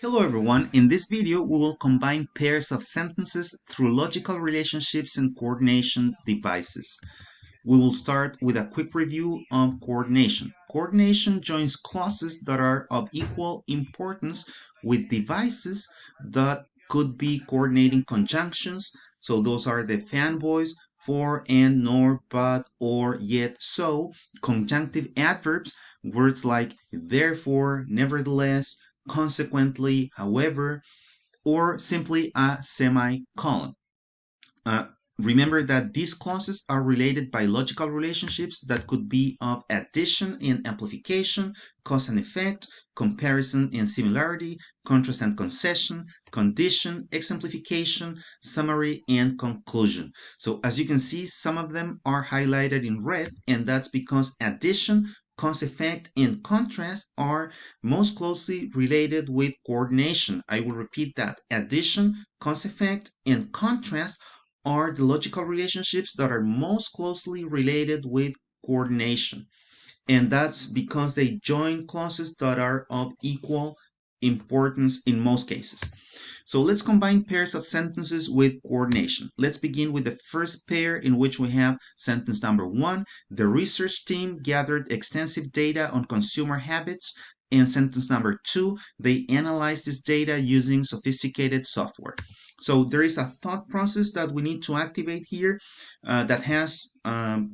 Hello everyone, in this video we will combine pairs of sentences through logical relationships and coordination devices. We will start with a quick review of coordination. Coordination joins clauses that are of equal importance with devices that could be coordinating conjunctions. So those are the FANBOYS, for, and, nor, but, or, yet, so. Conjunctive adverbs, words like therefore, nevertheless, consequently, however, or simply a semicolon. Uh, Remember that these clauses are related by logical relationships that could be of addition and amplification, cause and effect, comparison and similarity, contrast and concession, condition, exemplification, summary, and conclusion. So as you can see, some of them are highlighted in red, and that's because addition, cause effect, and contrast are most closely related with coordination. I will repeat that. Addition, cause effect, and contrast are the logical relationships that are most closely related with coordination. And that's because they join clauses that are of equal importance in most cases. So let's combine pairs of sentences with coordination. Let's begin with the first pair, in which we have sentence number 1. The research team gathered extensive data on consumer habits. And sentence number 2, they analyzed this data using sophisticated software. So there is a thought process that we need to activate here that has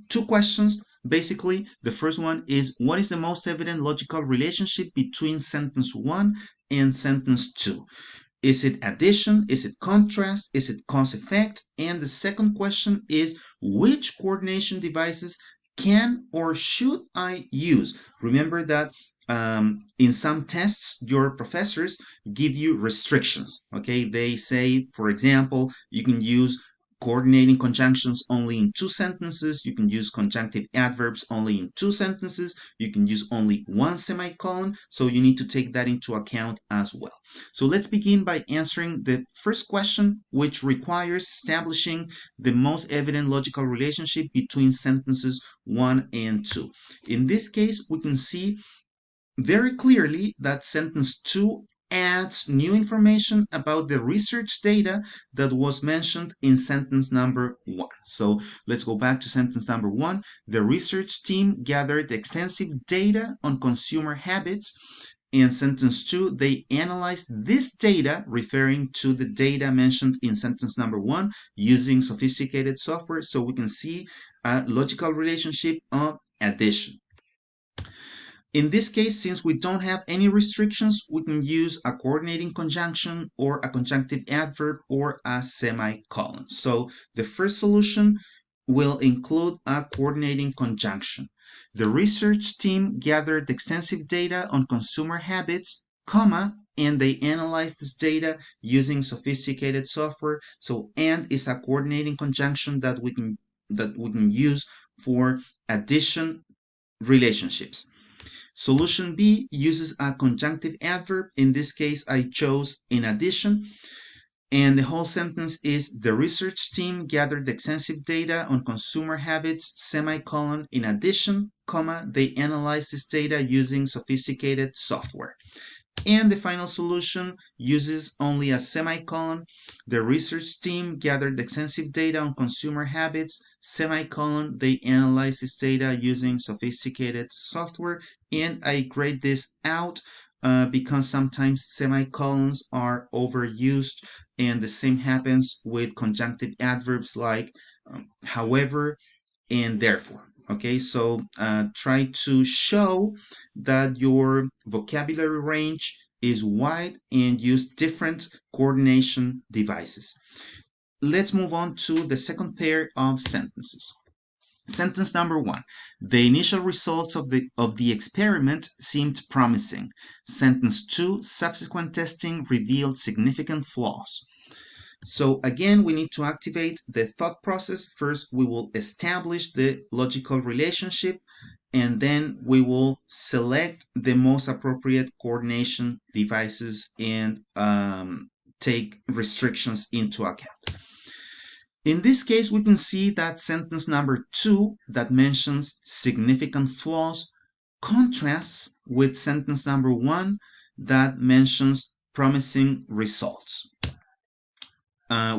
two questions. Basically, the first one is, what is the most evident logical relationship between sentence 1 and sentence 2? Is it addition? Is it contrast? Is it cause effect? And the second question is, which coordination devices can or should I use? Remember that in some tests, your professors give you restrictions. Okay, they say, for example, you can use coordinating conjunctions only in 2 sentences. You can use conjunctive adverbs only in 2 sentences. You can use only 1 semicolon. So you need to take that into account as well. So let's begin by answering the first question, which requires establishing the most evident logical relationship between sentences 1 and 2. In this case, we can see very clearly that sentence 2 adds new information about the research data that was mentioned in sentence number 1. So let's go back to sentence number 1. The research team gathered extensive data on consumer habits. In sentence 2, they analyzed this data, referring to the data mentioned in sentence number 1, using sophisticated software. So we can see a logical relationship of addition. In this case, since we don't have any restrictions, we can use a coordinating conjunction or a conjunctive adverb or a semicolon. So the first solution will include a coordinating conjunction. The research team gathered extensive data on consumer habits, comma, and they analyzed this data using sophisticated software. So and is a coordinating conjunction that we can use for addition relationships. Solution B uses a conjunctive adverb. In this case, I chose in addition. And the whole sentence is, the research team gathered extensive data on consumer habits, semicolon, in addition, comma, they analyzed this data using sophisticated software. And the final solution uses only a semicolon. The research team gathered extensive data on consumer habits, semicolon, they analyzed this data using sophisticated software. And I grade this out because sometimes semicolons are overused, and the same happens with conjunctive adverbs like however and therefore. Okay, so try to show that your vocabulary range is wide and use different coordination devices. Let's move on to the second pair of sentences. Sentence number 1. The initial results of the experiment seemed promising. Sentence 2. Subsequent testing revealed significant flaws. So again, we need to activate the thought process. First, we will establish the logical relationship, and then we will select the most appropriate coordination devices and take restrictions into account. In this case, we can see that sentence number 2 that mentions significant flaws contrasts with sentence number 1 that mentions promising results.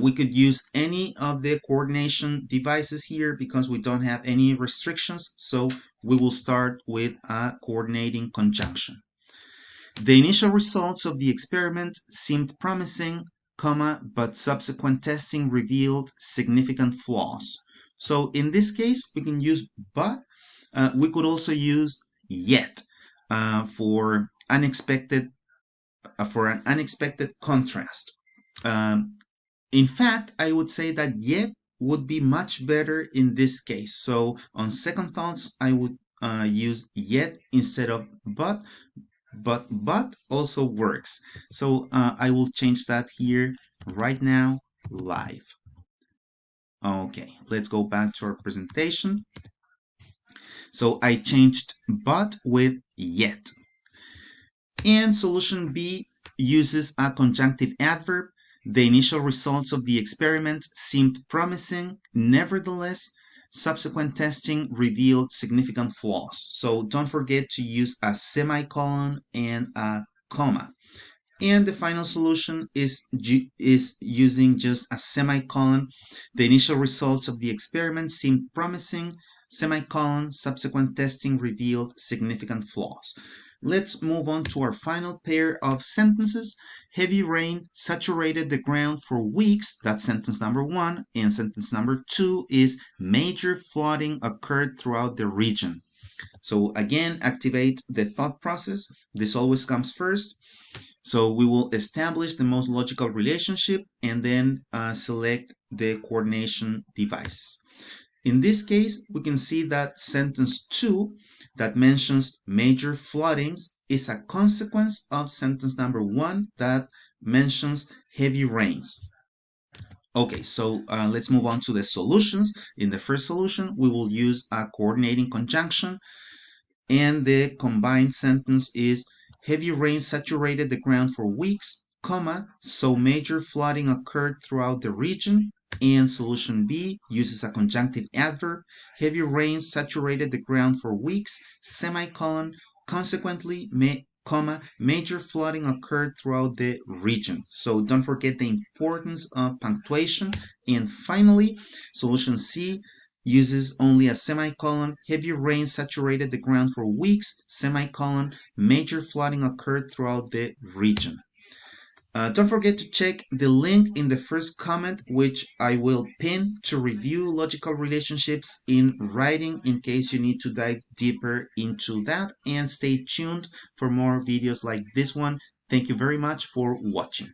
We could use any of the coordination devices here because we don't have any restrictions. So we will start with a coordinating conjunction. The initial results of the experiment seemed promising, but subsequent testing revealed significant flaws. So in this case, we can use but. We could also use yet for an unexpected contrast. In fact, I would say that yet would be much better in this case. So on second thoughts, I would use yet instead of but also works. So I will change that here right now live. Okay, let's go back to our presentation. So I changed but with yet. And solution B uses a conjunctive adverb. The initial results of the experiment seemed promising. Nevertheless, subsequent testing revealed significant flaws. So don't forget to use a semicolon and a comma. And the final solution is using just a semicolon. The initial results of the experiment seemed promising. Semicolon, subsequent testing revealed significant flaws. Let's move on to our final pair of sentences. Heavy rain saturated the ground for weeks. That's sentence number 1. And sentence number 2 is major flooding occurred throughout the region. So again, activate the thought process. This always comes first. So we will establish the most logical relationship and then select the coordination devices. In this case, we can see that sentence 2 that mentions major floodings is a consequence of sentence number 1 that mentions heavy rains. Okay, so let's move on to the solutions. In the first solution, we will use a coordinating conjunction, and the combined sentence is heavy rain saturated the ground for weeks, so major flooding occurred throughout the region. And solution B uses a conjunctive adverb. Heavy rains saturated the ground for weeks, semicolon, consequently, major flooding occurred throughout the region. So don't forget the importance of punctuation. And finally, solution C uses only a semicolon. Heavy rain saturated the ground for weeks, semicolon, major flooding occurred throughout the region. Don't forget to check the link in the first comment, which I will pin to review logical relationships in writing in case you need to dive deeper into that. And stay tuned for more videos like this one. Thank you very much for watching.